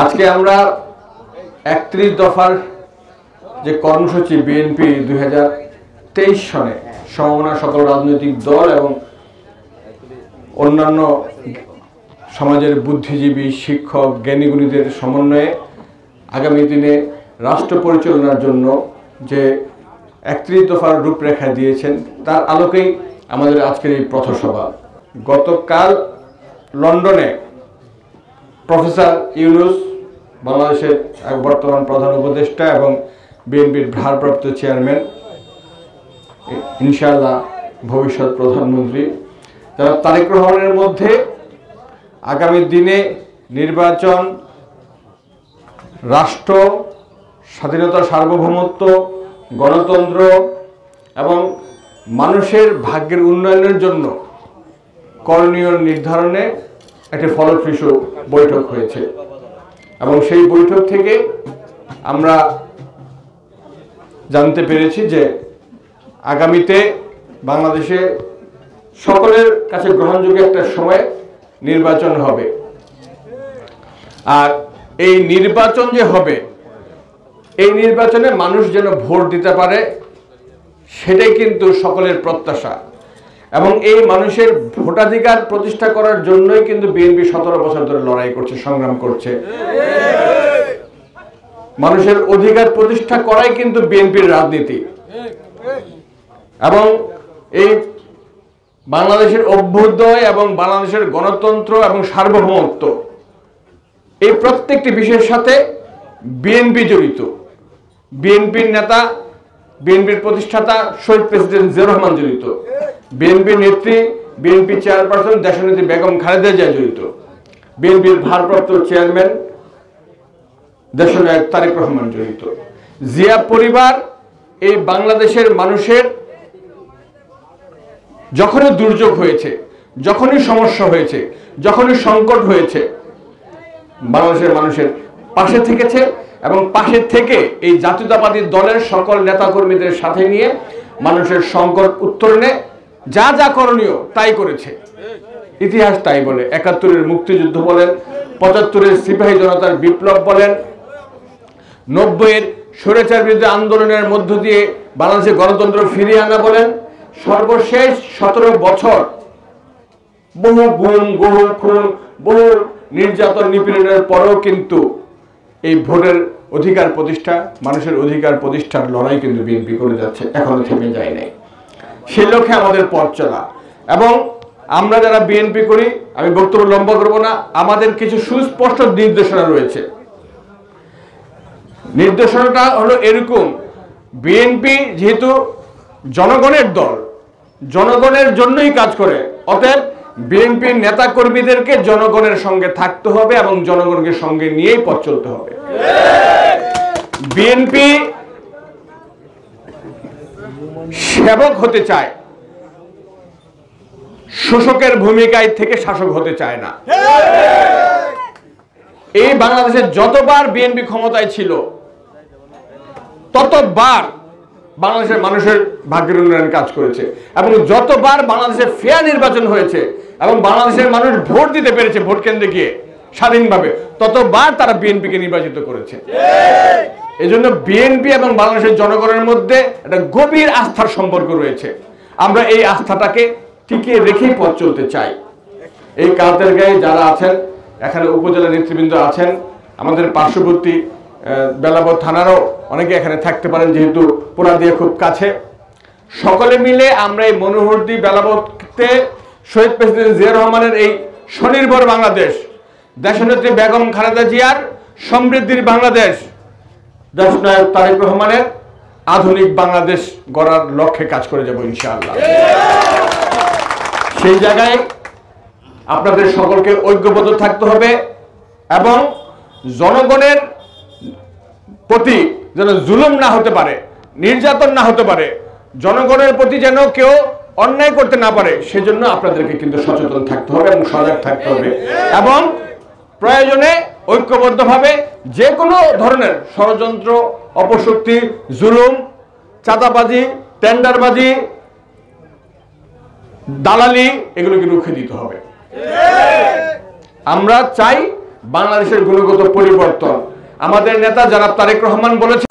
আজকে আমরা ৩১ দফার যে কর্মসূচি বিএনপি ২০২৩ সনে সমমনা সকল রাজনৈতিক দল এবং অন্যান্য সমাজের বুদ্ধিজীবী, শিক্ষক, জ্ঞানীগুণীদের সমন্বয়ে আগামী দিনে রাষ্ট্র পরিচালনার জন্য যে ৩১ দফার রূপরেখা দিয়েছেন তার আলোকেই আমাদের আজকের এই পথসভা। গতকাল লন্ডনে প্রফেসর ইউনূস, বাংলাদেশের এক বর্তমান প্রধান উপদেষ্টা এবং বিএনপির ভারপ্রাপ্ত চেয়ারম্যান, ইনশাআল্লাহ ভবিষ্যৎ প্রধানমন্ত্রী, তারা তারেক রহমানের মধ্যে আগামী দিনে নির্বাচন, রাষ্ট্র, স্বাধীনতা, সার্বভৌমত্ব, গণতন্ত্র এবং মানুষের ভাগ্যের উন্নয়নের জন্য করণীয় নির্ধারণে একটি ফলপ্রসূ বৈঠক হয়েছে এবং সেই বৈঠক থেকে আমরা জানতে পেরেছি যে আগামীতে বাংলাদেশে সকলের কাছে গ্রহণযোগ্য একটা সময় নির্বাচন হবে। আর এই নির্বাচন যে হবে, এই নির্বাচনে মানুষ যেন ভোট দিতে পারে সেটাই কিন্তু সকলের প্রত্যাশা এবং এই মানুষের ভোটাধিকার প্রতিষ্ঠা করার জন্যই কিন্তু বিএনপি ১৭ বছর ধরে লড়াই করছে, সংগ্রাম করছে। মানুষের অধিকার প্রতিষ্ঠা করাই কিন্তু বিএনপির রাজনীতি এবং এই বাংলাদেশের অভ্যুদয় এবং বাংলাদেশের গণতন্ত্র এবং সার্বভৌমত্ব, এই প্রত্যেকটি বিষয়ের সাথে বিএনপি জড়িত। বিএনপির নেতা, বিএনপির প্রতিষ্ঠাতা শহীদ প্রেসিডেন্ট জিয়াউর রহমান জড়িত, বিএনপির নেত্রী, বিএনপি চেয়ারপারসন দেশনেত্রী বেগম খালেদা জিয়া জড়িত, বিএনপির ভারপ্রাপ্ত চেয়ারম্যান দেশনায়ক তারেক রহমান জড়িত। জিয়া পরিবার এই বাংলাদেশের মানুষের যখনই দুর্যোগ হয়েছে, যখনই সমস্যা হয়েছে, যখনই সংকট হয়েছে, বাংলাদেশের মানুষের পাশে থেকেছে এবং পাশে থেকে এই জাতীয়তাবাদী দলের সকল নেতাকর্মীদের সাথে নিয়ে মানুষের সংকট উত্তরণে যা যা করণীয় তাই করেছে। ইতিহাস তাই বলে। ৭১-এর মুক্তিযুদ্ধ বলেন, ৭৫-এর সিপাহী জনতার বিপ্লব বলেন, ৯০-এর স্বৈরাচার বিরোধী আন্দোলনের মধ্য দিয়ে বাংলাদেশে গণতন্ত্র ফিরিয়ে আনা বলেন, সর্বশেষ ১৭ বছর বহু গুম, বহু খুন, বহু নির্যাতন, নিপীড়নের পরেও কিন্তু এই ভোটের অধিকার প্রতিষ্ঠা, মানুষের অধিকার প্রতিষ্ঠার লড়াই কিন্তু বিএনপি করে যাচ্ছে, এখনো থেমে যায় নাই। সেই লক্ষ্যে আমাদের পথ চলা এবং আমরা যারা বিএনপি করি, আমি বক্তব্য লম্বা করব না, আমাদের কিছু সুস্পষ্ট নির্দেশনা রয়েছে। নির্দেশনাটা হলো এরকম, বিএনপি যেহেতু জনগণের দল, জনগণের জন্যই কাজ করে, অতএব বিএনপির নেতা কর্মীদেরকে জনগণের সঙ্গে থাকতে হবে এবং জনগণকে সঙ্গে নিয়েই পথ চলতে হবে। বিএনপি সেবক হতে চায়, শোষকের ভূমিকায় থেকে শাসক হতে চায় না। এই বাংলাদেশে যতবার বিএনপি ক্ষমতায় ছিল ততবার বাংলাদেশের মানুষের ভাগ্যের উন্নয়ন কাজ করেছে এবং যতবার বাংলাদেশে ফেয়ার নির্বাচন হয়েছে এবং বাংলাদেশের মানুষ ভোট দিতে পেরেছে ভোট কেন্দ্রে গিয়ে স্বাধীনভাবে, ততবার তারা বিএনপিকে নির্বাচিত করেছে। এজন্য বিএনপি এবং বাংলাদেশের জনগণের মধ্যে একটা গভীর আস্থার সম্পর্ক রয়েছে। আমরা এই আস্থাটাকে টিকিয়ে রেখেই পথ চলতে চাই। এই কালতের গায়ে যারা আছেন, এখানে উপজেলা নেতৃবৃন্দ আছেন, আমাদের পার্শ্ববর্তী বেলাবর থানারও অনেকে এখানে থাকতে পারেন যেহেতু পোড়া দিয়ে খুব কাছে। সকলে মিলে আমরা এই মনোহরদী বেলাবতে শহীদ প্রেসিডেন্ট জিয়াউর রহমানের এই স্বনির্ভর বাংলাদেশ, দেশনেত্রী বেগম খালেদা জিয়ার সমৃদ্ধির বাংলাদেশ, দেশনায়ক তারেক রহমানের আধুনিক বাংলাদেশ গড়ার লক্ষ্যে কাজ করে যাব ইনশাআল্লাহ। সেই জায়গায় আপনাদের সকলকে ঐক্যবদ্ধ থাকতে হবে এবং জনগণের প্রতি যেন জুলুম না হতে পারে, নির্যাতন না হতে পারে, জনগণের প্রতি যেন কেউ অন্যায় করতে না পারে, সেজন্য আপনাদেরকে কিন্তু সচেতন থাকতে হবে এবং সজাগ থাকতে হবে এবং প্রয়োজনে ঐক্যবদ্ধভাবে যে কোনো ধরনের ষড়যন্ত্র, অপশক্তি, জুলুম, চাঁদাবাজি, টেন্ডারবাজি, দালালি এগুলোকে রুখে দিতে হবে। আমরা চাই বাংলাদেশের গুণগত পরিবর্তন। আমাদের নেতা জনাব তারেক রহমান বলেছেন